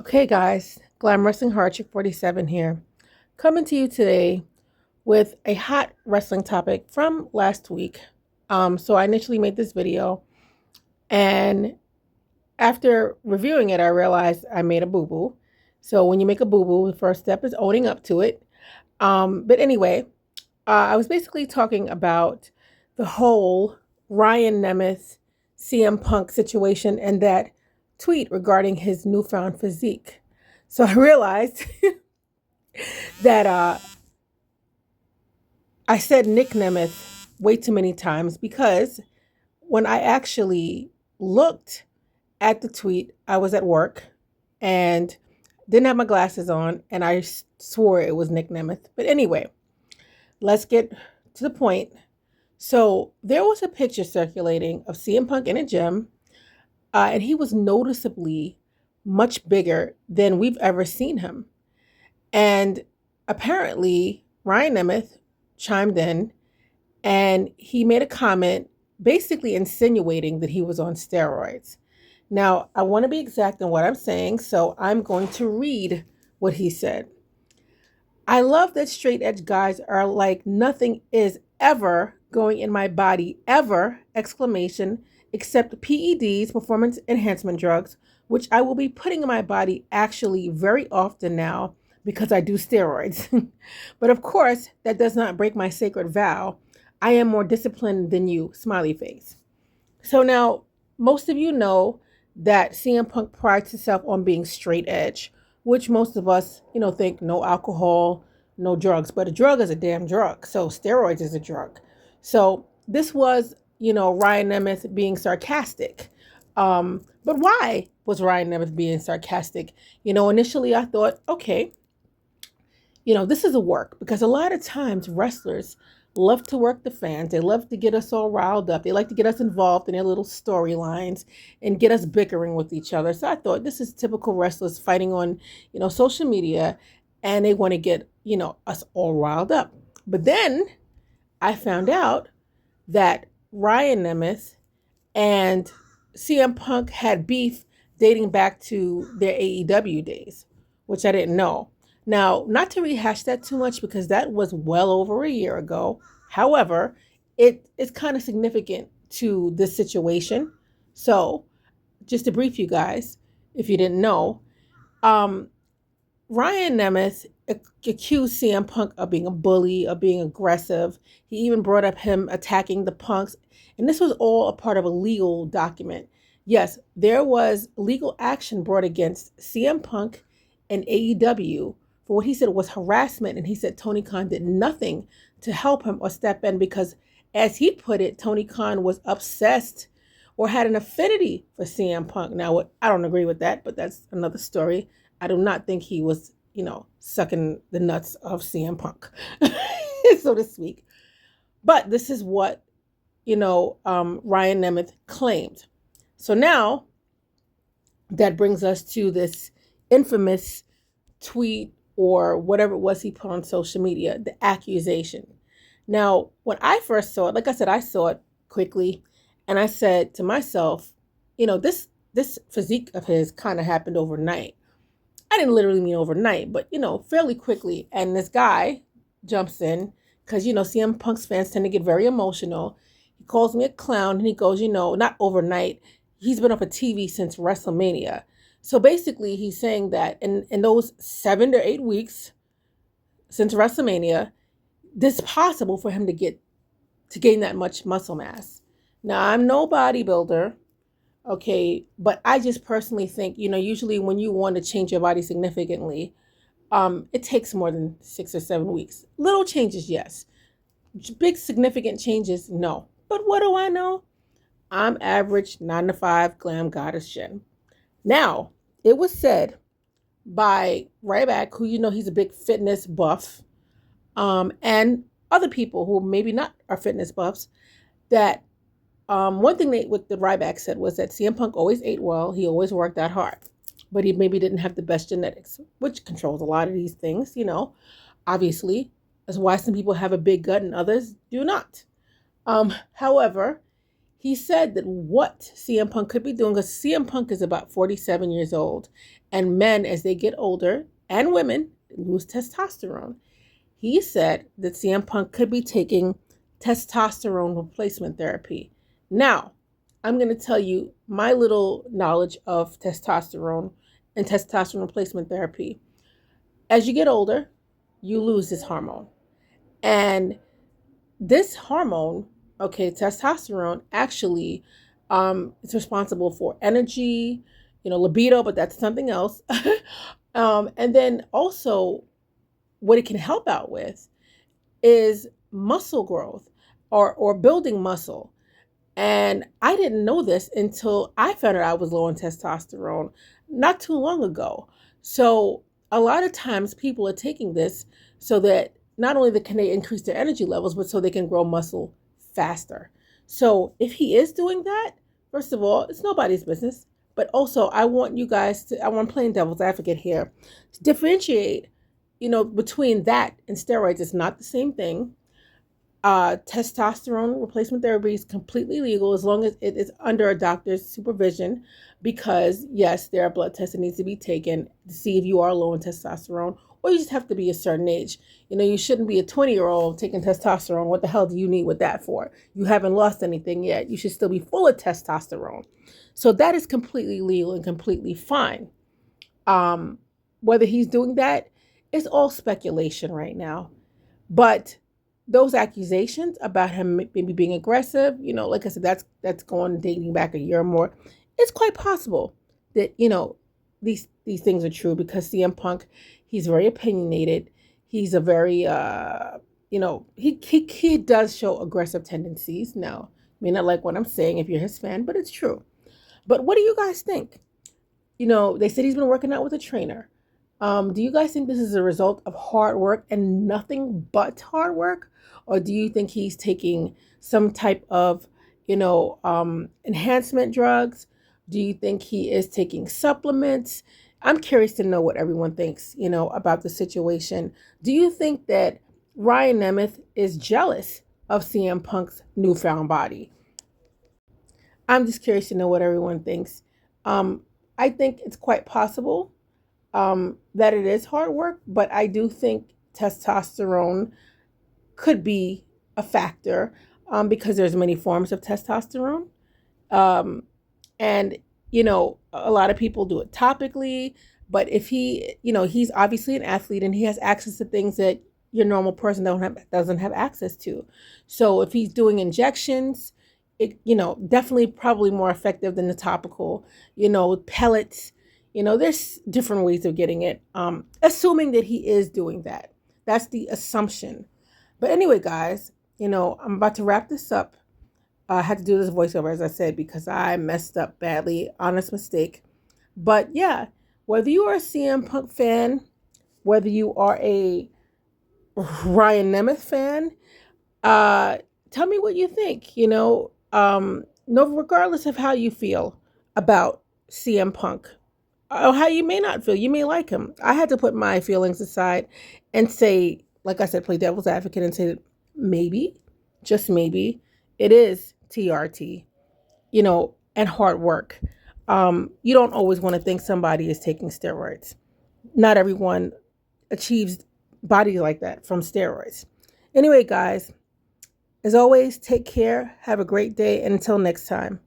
Okay, guys, Glamorous and Hardship 47 here, coming to you today with a hot wrestling topic from last week. So I initially made this video, and after reviewing it, I realized I made a boo boo. So when you make a boo boo, the first step is owning up to it. But anyway, I was basically talking about the whole Ryan Nemeth CM Punk situation and that tweet regarding his newfound physique. So I realized that I said Nick Nemeth way too many times because when I actually looked at the tweet, I was at work and didn't have my glasses on, and I swore it was Nick Nemeth. But anyway, let's get to the point. So there was a picture circulating of CM Punk in a gym, and he was noticeably much bigger than we've ever seen him. And apparently, Ryan Nemeth chimed in and he made a comment basically insinuating that he was on steroids. Now, I want to be exact in what I'm saying, so I'm going to read what he said. I love that straight edge guys are like nothing is ever going in my body ever exclamation except PEDs, performance enhancement drugs, which I will be putting in my body actually very often now because I do steroids. But of course, that does not break my sacred vow. I am more disciplined than you, smiley face. So now, most of you know that CM Punk prides himself on being straight edge, which most of us, think no alcohol, no drugs. But a drug is a damn drug. So steroids is a drug. So this was, Ryan Nemeth being sarcastic. But why was Ryan Nemeth being sarcastic? Initially I thought, okay, this is a work because a lot of times wrestlers love to work the fans. They love to get us all riled up. They like to get us involved in their little storylines and get us bickering with each other. So I thought this is typical wrestlers fighting on, social media, and they want to get, us all riled up. But then I found out that Ryan Nemeth and CM Punk had beef dating back to their AEW days, which I didn't know. Now, not to rehash that too much because that was well over a year ago. However, it is kind of significant to this situation. So, just to brief you guys, if you didn't know, um, Ryan Nemeth accused CM Punk of being a bully, of being aggressive. He even brought up him attacking the Punks. And this was all a part of a legal document. Yes, there was legal action brought against CM Punk and AEW for what he said was harassment. And he said Tony Khan did nothing to help him or step in because, as he put it, Tony Khan was obsessed or had an affinity for CM Punk. Now, I don't agree with that, but that's another story. I do not think he was, sucking the nuts of CM Punk, so to speak. But this is what, Ryan Nemeth claimed. So now that brings us to this infamous tweet or whatever it was he put on social media, the accusation. Now, when I first saw it, like I said, I saw it quickly, and I said to myself, this physique of his kind of happened overnight. I didn't literally mean overnight, but fairly quickly. And this guy jumps in because CM Punk's fans tend to get very emotional. He calls me a clown and he goes, not overnight. He's been up at TV since WrestleMania. So basically, he's saying that in those 7 to 8 weeks since WrestleMania, this is possible for him to gain that much muscle mass. Now, I'm no bodybuilder. Okay, but I just personally think, usually when you want to change your body significantly, it takes more than 6 or 7 weeks. Little changes, yes. Big significant changes, no. But what do I know? I'm average 9 to 5 glam goddess Jen. Now, it was said by Ryback, who he's a big fitness buff, and other people who maybe not are fitness buffs, that one thing what the Ryback said was that CM Punk always ate well. He always worked out hard, but he maybe didn't have the best genetics, which controls a lot of these things, obviously. That's why some people have a big gut and others do not. However, he said that what CM Punk could be doing, because CM Punk is about 47 years old, and men, as they get older, and women, lose testosterone. He said that CM Punk could be taking testosterone replacement therapy. Now, I'm going to tell you my little knowledge of testosterone and testosterone replacement therapy. As you get older, you lose this hormone. And this hormone, okay, testosterone, actually is responsible for energy, libido, but that's something else. And then also, what it can help out with is muscle growth or building muscle. And I didn't know this until I found out I was low in testosterone not too long ago. So a lot of times people are taking this so that not only can they increase their energy levels, but so they can grow muscle faster. So if he is doing that, first of all, it's nobody's business. But also, I want you guys to, I want playing devil's advocate here, to differentiate, between that and steroids. It's not the same thing. Testosterone replacement therapy is completely legal as long as it is under a doctor's supervision, because yes, there are blood tests that need to be taken to see if you are low in testosterone, or you just have to be a certain age. You shouldn't be a 20-year-old taking testosterone. What the hell do you need with that for? You haven't lost anything yet. You should still be full of testosterone. So that is completely legal and completely fine. Whether he's doing that, it's all speculation right now. But those accusations about him maybe being aggressive, like I said, that's going dating back a year or more. It's quite possible that these things are true, because CM Punk, he's very opinionated. He's a very he does show aggressive tendencies. Now, you may not like what I'm saying if you're his fan, but it's true. But what do you guys think? They said he's been working out with a trainer. Do you guys think this is a result of hard work and nothing but hard work? Or do you think he's taking some type of, enhancement drugs? Do you think he is taking supplements? I'm curious to know what everyone thinks, about the situation. Do you think that Ryan Nemeth is jealous of CM Punk's newfound body? I'm just curious to know what everyone thinks. I think it's quite possible that it is hard work, but I do think testosterone could be a factor, because there's many forms of testosterone. Um, and, a lot of people do it topically, but if he's obviously an athlete and he has access to things that your normal person doesn't have access to. So if he's doing injections, it, definitely probably more effective than the topical, pellets. There's different ways of getting it, assuming that he is doing that. That's the assumption. But anyway, guys, I'm about to wrap this up. I had to do this voiceover, as I said, because I messed up badly. Honest mistake. But yeah, whether you are a CM Punk fan, whether you are a Ryan Nemeth fan, tell me what you think. No, regardless of how you feel about CM Punk, or how you may not feel. You may like him. I had to put my feelings aside and say, like I said, play devil's advocate and say that maybe, just maybe, it is TRT, and hard work. You don't always want to think somebody is taking steroids. Not everyone achieves bodies like that from steroids. Anyway, guys, as always, take care. Have a great day. And until next time.